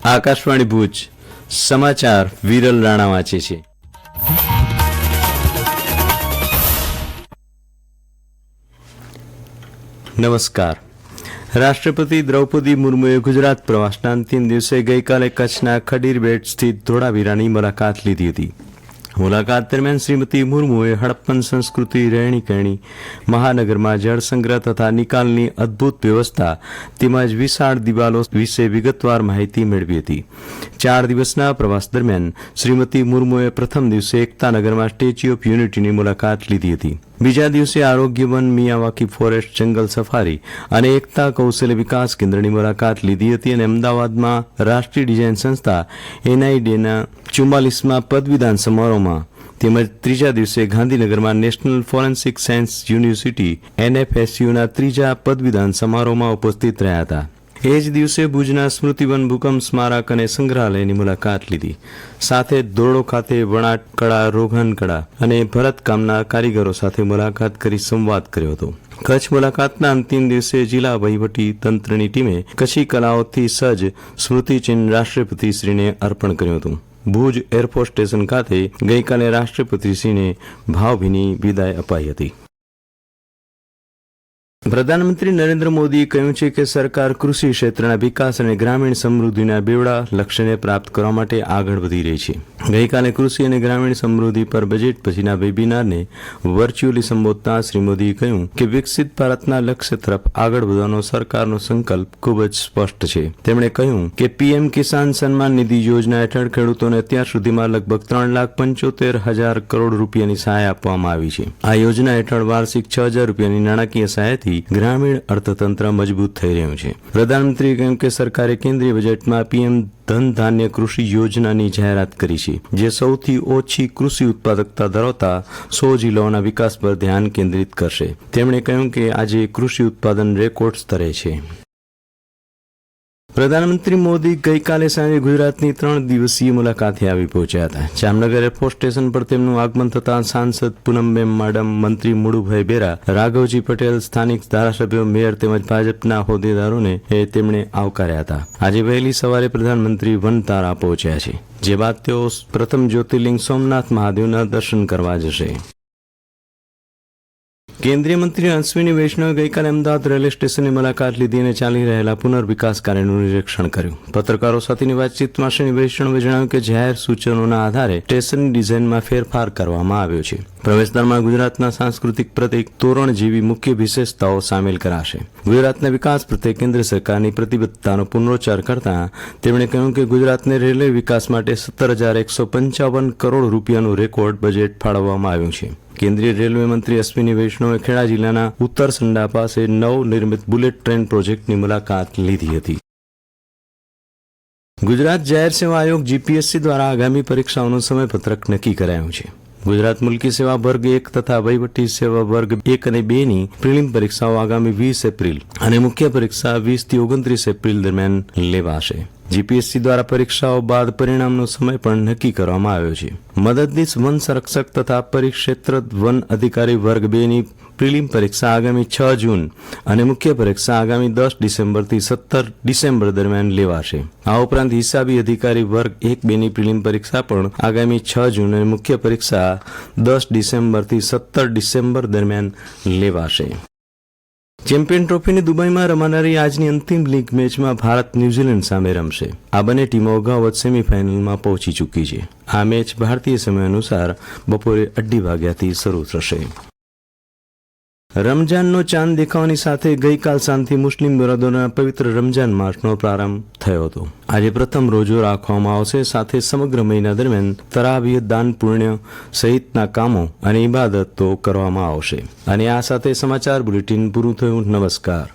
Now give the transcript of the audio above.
આકાશવાણી ભુજ સમાચાર વિરલ રાણા વાંચે છે. નમસ્કાર. રાષ્ટ્રપતિ દ્રૌપદી મુર્મુએ ગુજરાત પ્રવાસના અંતિમ દિવસે ગઈકાલે કચ્છના ખડીરબેટ સ્થિત ધોળાવીરાની મુલાકાત લીધી હતી. મુલાકાત દરમિયાન શ્રીમતી મુર્મુએ હડપ્પન સંસ્કૃતિ, રહેણી કહેણી, મહાનગરમાં જળસંગ્રહ તથા નિકાલની અદભુત વ્યવસ્થા તેમજ વિશાળ દિવાલો વિશે વિગતવાર માહિતી મેળવી હતી. 4 દિવસના પ્રવાસ દરમિયાન શ્રીમતી મુર્મુએ પ્રથમ દિવસે એકતાનગરમાં સ્ટેચ્યુ ઓફ યુનિટીની મુલાકાત લીધી હતી. બીજા દિવસે આરોગ્ય વન, મિયાવાકી ફોરેસ્ટ, જંગલ સફારી અને એકતા કૌશલ્ય વિકાસ કેન્દ્રની મુલાકાત લીધી હતી અને અમદાવાદમાં રાષ્ટ્રીય ડિઝાઇન સંસ્થા એનઆઈડીના 44મા પદવીદાન સમારોહમાં તેમજ ત્રીજા દિવસે ગાંધીનગરમાં નેશનલ ફોરેન્સિક સાયન્સ યુનિવર્સિટી એનએફએસયુના ત્રીજા પદવીદાન સમારોહમાં ઉપસ્થિત રહ્યા હતા. એ જ દિવસે ભુજના સ્મૃતિવન, ભૂકંપ સ્મારક અને સંગ્રહાલયની મુલાકાત લીધી. સાથે ધોરડો ખાતે વણાટ કળા, રોગન કળા અને ભરતકામના કારીગરો સાથે મુલાકાત કરી સંવાદ કર્યો હતો. કચ્છ મુલાકાતના અંતિમ દિવસે જિલ્લા વહીવટી તંત્રની ટીમે કચ્છી કલાઓથી સજ્જ સ્મૃતિચિહ્ન રાષ્ટ્રપતિશ્રીને અર્પણ કર્યું હતું. ભુજ એરફોર્સ સ્ટેશન ખાતે ગઈકાલે રાષ્ટ્રપતિશ્રીને ભાવભીની વિદાય અપાઈ હતી. પ્રધાનમંત્રી નરેન્દ્ર મોદીએ કહ્યું છે કે સરકાર કૃષિ ક્ષેત્રના વિકાસ અને ગ્રામીણ સમૃદ્ધિના બેવડા લક્ષ્યને પ્રાપ્ત કરવા માટે આગળ વધી રહી છે. ગઈકાલે કૃષિ અને ગ્રામીણ સમૃદ્ધિ પર બજેટ પછીના વેબિનારને વર્ચ્યુઅલી સંબોધતા શ્રી મોદીએ કહ્યું કે વિકસિત ભારતના લક્ષ્ય તરફ આગળ વધવાનો સરકારનો સંકલ્પ ખૂબ જ સ્પષ્ટ છે. તેમણે કહ્યું કે પીએમ કિસાન સન્માન નિધિ યોજના હેઠળ ખેડૂતોને અત્યાર સુધીમાં લગભગ 3,75,000 કરોડ રૂપિયાની સહાય આપવામાં આવી છે. આ યોજના હેઠળ વાર્ષિક 6,000 રૂપિયાની નાણાકીય સહાયથી ગ્રામીણ અર્થતંત્ર મજબૂત થઈ રહ્યું છે. પ્રધાનમંત્રીએ કહ્યું કે સરકારે કેન્દ્રીય બજેટમાં પીએમ ધન ધાન્ય કૃષિ યોજનાની જાહેરાત કરી છે, જે સૌથી ઓછી કૃષિ ઉત્પાદકતા ધરાવતા 100 જિલ્લાઓના વિકાસ પર ધ્યાન કેન્દ્રિત કરશે. તેમણે કહ્યું કે આજે કૃષિ ઉત્પાદન રેકોર્ડ સ્તરે છે. પ્રધાનમંત્રી મોદી ગઈકાલે સાંજે ગુજરાતની 3 દિવસીય મુલાકાતે આવી પહોંચ્યા હતા. જામનગર એરફોર્સ સ્ટેશન પર તેમનું આગમન થતાં સાંસદ પૂનમબેન માડમ, મંત્રી મુળુભાઈ બેરા, રાઘવજી પટેલ, સ્થાનિક ધારાસભ્યો, મેયર તેમજ ભાજપના હોદ્દેદારોને તેમણે આવકાર્યા હતા. આજે વહેલી સવારે પ્રધાનમંત્રી વનતારા પહોંચ્યા છે, જે બાદ તેઓ પ્રથમ જ્યોતિર્લિંગ સોમનાથ મહાદેવના દર્શન કરવા જશે. કેન્દ્રીય મંત્રી અશ્વિની વૈષ્ણવે ગઈકાલે અમદાવાદ રેલવે સ્ટેશનની મુલાકાત લીધી અને ચાલી રહેલા પુનર્વિકાસ કાર્યનું નિરીક્ષણ કર્યું. પત્રકારો સાથેની વાતચીતમાં શ્રી વૈષ્ણવે જણાવ્યું કે જાહેર સૂચનોના આધારે સ્ટેશનની ડિઝાઇનમાં ફેરફાર કરવામાં આવ્યો છે. પ્રવેશદ્વારમાં ગુજરાતના સાંસ્કૃતિક પ્રતીક તોરણ જેવી મુખ્ય વિશેષતાઓ સામેલ કરાશે. ગુજરાતના વિકાસ પ્રત્યે કેન્દ્ર સરકારની પ્રતિબદ્ધતાનો પુનરોચ્ચાર કરતા તેમણે કહ્યું કે ગુજરાતને રેલવે વિકાસ માટે 17,155 કરોડ રૂપિયાનું રેકોર્ડ બજેટ ફાળવવામાં આવ્યું છે. કેન્દ્રીય રેલવે મંત્રી અશ્વિની વૈષ્ણવે ખેડા જિલ્લાના ઉત્તરસંડા પાસે નવનિર્મિત બુલેટ ટ્રેન પ્રોજેક્ટની મુલાકાત લીધી હતી. ગુજરાત જાહેર સેવા આયોગ જીપીએસસી દ્વારા આગામી પરીક્ષાઓનું સમયપત્રક નક્કી કરાયું છે. ગુજરાત મુલ્કી સેવા વર્ગ 1 તથા વહીવટી સેવા વર્ગ 1 અને 2ની પ્રિલિમ પરીક્ષાઓ આગામી 20 એપ્રિલ અને મુખ્ય પરીક્ષા 20 થી 29 એપ્રિલ દરમિયાન લેવાશે. જીપીએસસી દ્વારા પરીક્ષાઓ બાદ પરિણામનો સમય પણ નક્કી કરવામાં આવ્યો છે. મદદનીશ વન સંરક્ષક તથા પરિક્ષેત્ર વન અધિકારી વર્ગ 2ની પ્રિલિમ પરીક્ષા આગામી 6 જૂન અને મુખ્ય પરીક્ષા આગામી 10 ડિસેમ્બરથી 17 ડિસેમ્બર દરમિયાન લેવાશે. આ ઉપરાંત હિસાબી અધિકારી વર્ગ 1-2ની પ્રિલિમ પરીક્ષા પણ આગામી 6 જૂન અને મુખ્ય પરીક્ષા 10 ડિસેમ્બરથી 17 ડિસેમ્બર દરમિયાન લેવાશે. ચેમ્પિયન ટ્રોફીની દુબઈમાં રમાનારી આજની અંતિમ લીગ મેચમાં ભારત ન્યૂઝીલેન્ડ સામે રમશે. આ બંને ટીમો અગાઉ જ સેમીફાઇનલમાં પહોંચી ચૂકી છે. આ મેચ ભારતીય સમય અનુસાર બપોરે 2:30 વાગ્યાથી શરૂ થશે. રમજાનનો ચાંદ દેખાવાની સાથે ગઈકાલ સાંજથી મુસ્લિમ બિરાદરોના પવિત્ર રમજાન માસનો પ્રારંભ થયો હતો. આજે પ્રથમ રોજો રાખવામાં આવશે. સાથે સમગ્ર મહિના દરમિયાન તરાવીહ, દાન પુણ્ય સહિતના કામો અને ઇબાદતો કરવામાં આવશે. અને આ સાથે સમાચાર બુલેટિન પૂરું થયું. નમસ્કાર.